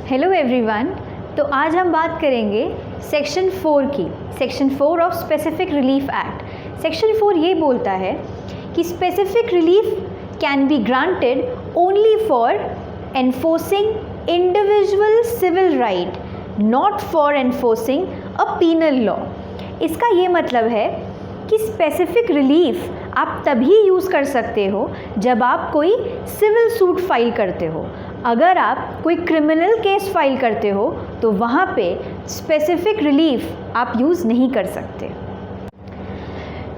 Hello everyone. तो आज हम बात करेंगे सेक्शन 4 की। Section 4 of specific relief act. Section 4 ये बोलता है कि specific relief can be granted only for enforcing individual civil right, not for enforcing a penal law. इसका ये मतलब है कि स्पेसिफिक रिलीफ आप तभी यूज़ कर सकते हो जब आप कोई सिविल सूट फाइल करते हो। अगर आप कोई क्रिमिनल केस फाइल करते हो तो वहाँ पे स्पेसिफिक रिलीफ आप यूज़ नहीं कर सकते।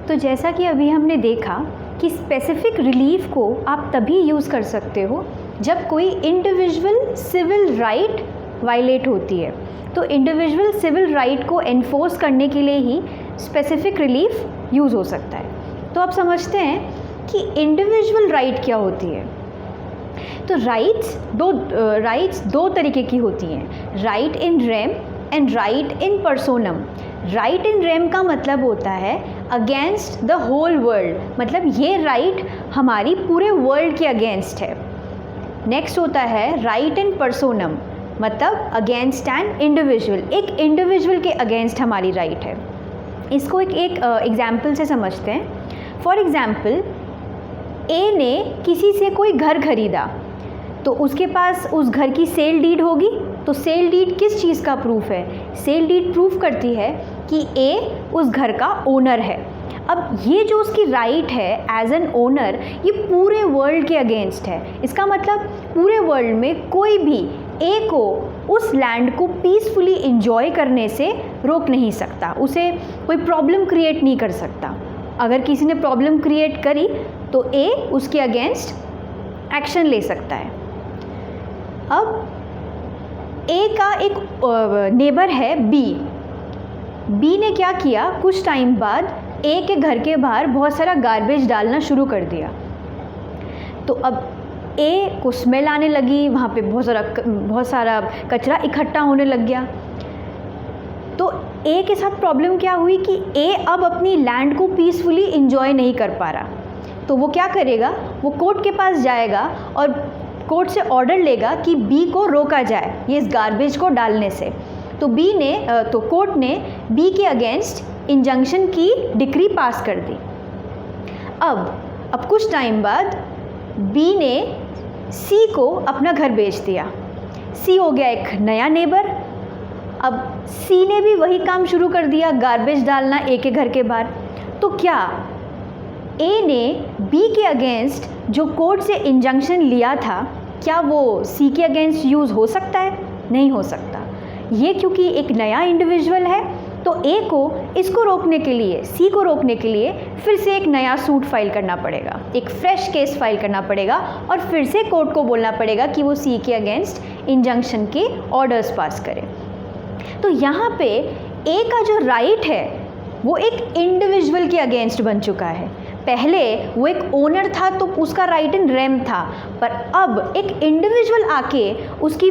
तो जैसा कि अभी हमने देखा कि स्पेसिफिक रिलीफ को आप तभी यूज़ कर सकते हो जब कोई इंडिविजुअल सिविल राइट वायलेट होती है। तो इंडिविजुअल सिविल राइट को एनफोर्स करने के लिए ही स्पेसिफिक रिलीफ यूज़ हो सकता है। तो आप समझते हैं कि इंडिविजुअल राइट क्या होती है। तो राइट्स दो तरीके की होती हैं, right in rem and right in personam. Right in rem का मतलब होता है अगेंस्ट द होल वर्ल्ड, मतलब ये राइट हमारी पूरे वर्ल्ड के अगेंस्ट है। नेक्स्ट होता है राइट इन पर्सोनम, मतलब अगेंस्ट एन इंडिविजुअल, एक इंडिविजुअल के अगेंस्ट हमारी राइट है। इसको एक एग्जाम्पल से समझते हैं। फॉर एग्ज़ाम्पल, ए ने किसी से कोई घर खरीदा तो उसके पास उस घर की सेल डीड होगी। तो सेल डीड किस चीज़ का प्रूफ है? सेल डीड प्रूफ करती है कि ए उस घर का ओनर है। अब ये जो उसकी राइट है एज एन ओनर, ये पूरे वर्ल्ड के अगेंस्ट है। इसका मतलब पूरे वर्ल्ड में कोई भी ए को उस लैंड को पीसफुली इंजॉय करने से रोक नहीं सकता, उसे कोई प्रॉब्लम क्रिएट नहीं कर सकता। अगर किसी ने प्रॉब्लम क्रिएट करी तो ए उसके अगेंस्ट एक्शन ले सकता है। अब ए का एक नेबर है बी। बी ने क्या किया, कुछ टाइम बाद ए के घर के बाहर बहुत सारा गार्बेज डालना शुरू कर दिया। तो अब ए को स्मेल आने लगी, वहाँ पे बहुत सारा कचरा इकट्ठा होने लग गया। तो ए के साथ प्रॉब्लम क्या हुई कि ए अब अपनी लैंड को पीसफुली इंजॉय नहीं कर पा रहा। तो वो क्या करेगा, वो कोर्ट के पास जाएगा और कोर्ट से ऑर्डर लेगा कि बी को रोका जाए ये इस गार्बेज को डालने से। तो कोर्ट ने बी के अगेंस्ट इंजंक्शन की डिक्री पास कर दी। अब कुछ टाइम बाद बी ने सी को अपना घर बेच दिया। सी हो गया एक नया नेबर। अब सी ने भी वही काम शुरू कर दिया, गार्बेज डालना ए के घर के बाहर। तो क्या ए ने बी के अगेंस्ट जो कोर्ट से इंजंक्शन लिया था, क्या वो सी के अगेंस्ट यूज़ हो सकता है? नहीं हो सकता। ये क्योंकि एक नया इंडिविजुअल है, तो ए को इसको रोकने के लिए, सी को रोकने के लिए फिर से एक नया सूट फाइल करना पड़ेगा, एक फ्रेश केस फाइल करना पड़ेगा और फिर से कोर्ट को बोलना पड़ेगा कि वो सी के अगेंस्ट इंजंक्शन के ऑर्डर्स पास करे। तो यहाँ पे ए का जो राइट है वो एक इंडिविजुअल के अगेंस्ट बन चुका है। पहले वो एक ओनर था तो उसका राइट इन रेम था, पर अब एक इंडिविजुअल आके उसकी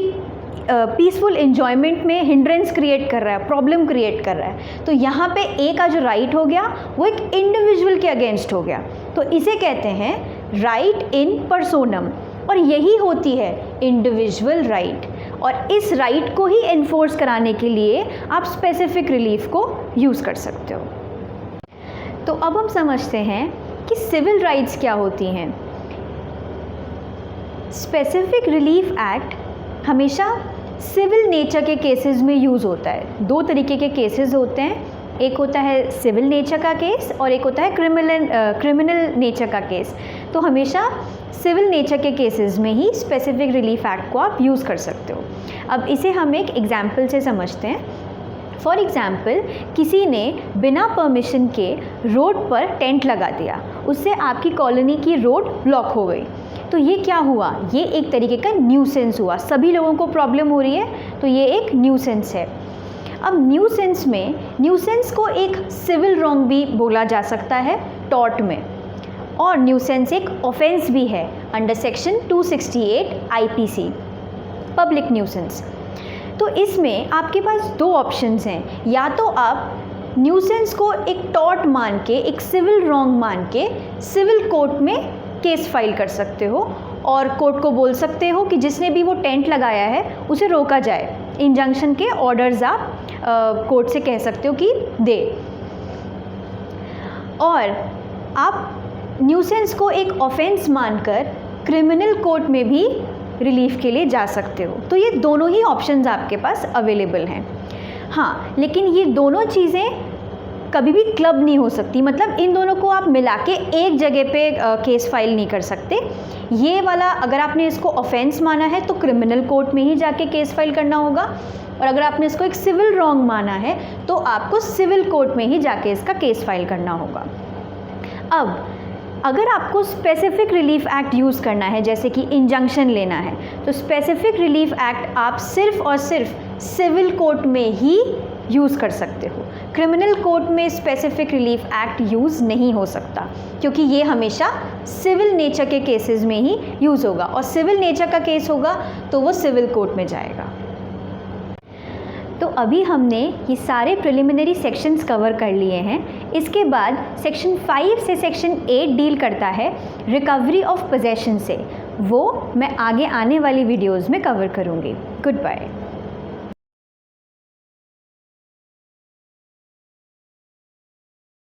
पीसफुल एन्जॉयमेंट में हिंड्रेंस क्रिएट कर रहा है, प्रॉब्लम क्रिएट कर रहा है। तो यहाँ पे ए का जो राइट हो गया वो एक इंडिविजुअल के अगेंस्ट हो गया। तो इसे कहते हैं राइट इन पर्सोनम, और यही होती है इंडिविजुअल राइट। और इस राइट को ही एनफोर्स कराने के लिए आप स्पेसिफिक रिलीफ को यूज़ कर सकते हो। तो अब हम समझते हैं कि सिविल राइट्स क्या होती हैं। स्पेसिफिक रिलीफ एक्ट हमेशा सिविल नेचर के केसेस में यूज़ होता है। दो तरीके के केसेस होते हैं, एक होता है सिविल नेचर का केस और एक होता है क्रिमिनल नेचर का केस। तो हमेशा सिविल नेचर के केसेस में ही स्पेसिफिक रिलीफ एक्ट को आप यूज़ कर सकते हो। अब इसे हम एक एग्जाम्पल से समझते हैं। फॉर एग्ज़ाम्पल, किसी ने बिना परमिशन के रोड पर टेंट लगा दिया, उससे आपकी कॉलोनी की रोड ब्लॉक हो गई। तो ये क्या हुआ, ये एक तरीके का न्यूसेंस हुआ, सभी लोगों को प्रॉब्लम हो रही है, तो ये एक न्यूसेंस है। अब न्यूसेंस को एक सिविल रॉन्ग भी बोला जा सकता है टॉर्ट में, और न्यूसेंस एक ऑफेंस भी है under section 268 IPC, public nuisance. तो इसमें आपके पास दो ऑप्शंस हैं, या तो आप न्यूसेंस को एक टॉर्ट मान के, एक सिविल रॉन्ग मान के सिविल कोर्ट में केस फाइल कर सकते हो, और कोर्ट को बोल सकते हो कि जिसने भी वो टेंट लगाया है उसे रोका जाए। इंजंक्शन के ऑर्डर्स आप कोर्ट से कह सकते हो कि दे। और आप न्यूसेंस को एक ऑफेंस मानकर क्रिमिनल कोर्ट में भी रिलीफ के लिए जा सकते हो। तो ये दोनों ही ऑप्शंस आपके पास अवेलेबल हैं। हाँ, लेकिन ये दोनों चीज़ें कभी भी क्लब नहीं हो सकती, मतलब इन दोनों को आप मिला के एक जगह पे केस फाइल नहीं कर सकते। ये वाला अगर आपने इसको ऑफेंस माना है तो क्रिमिनल कोर्ट में ही जाके केस फाइल करना होगा, और अगर आपने इसको एक सिविल रॉन्ग माना है तो आपको सिविल कोर्ट में ही जाके इसका केस फाइल करना होगा। अब अगर आपको स्पेसिफिक रिलीफ एक्ट यूज़ करना है, जैसे कि इंजंक्शन लेना है, तो स्पेसिफिक रिलीफ एक्ट आप सिर्फ और सिर्फ सिविल कोर्ट में ही यूज़ कर सकते हो। क्रिमिनल कोर्ट में स्पेसिफिक रिलीफ एक्ट यूज़ नहीं हो सकता, क्योंकि ये हमेशा सिविल नेचर के केसेस में ही यूज़ होगा, और सिविल नेचर का केस होगा तो वो सिविल कोर्ट में जाएगा। तो अभी हमने ये सारे प्रिलिमिनरी सेक्शंस कवर कर लिए हैं। इसके बाद सेक्शन 5 से सेक्शन 8 डील करता है रिकवरी ऑफ पोजेशन से। वो मैं आगे आने वाली वीडियोज़ में कवर करूँगी। Good bye.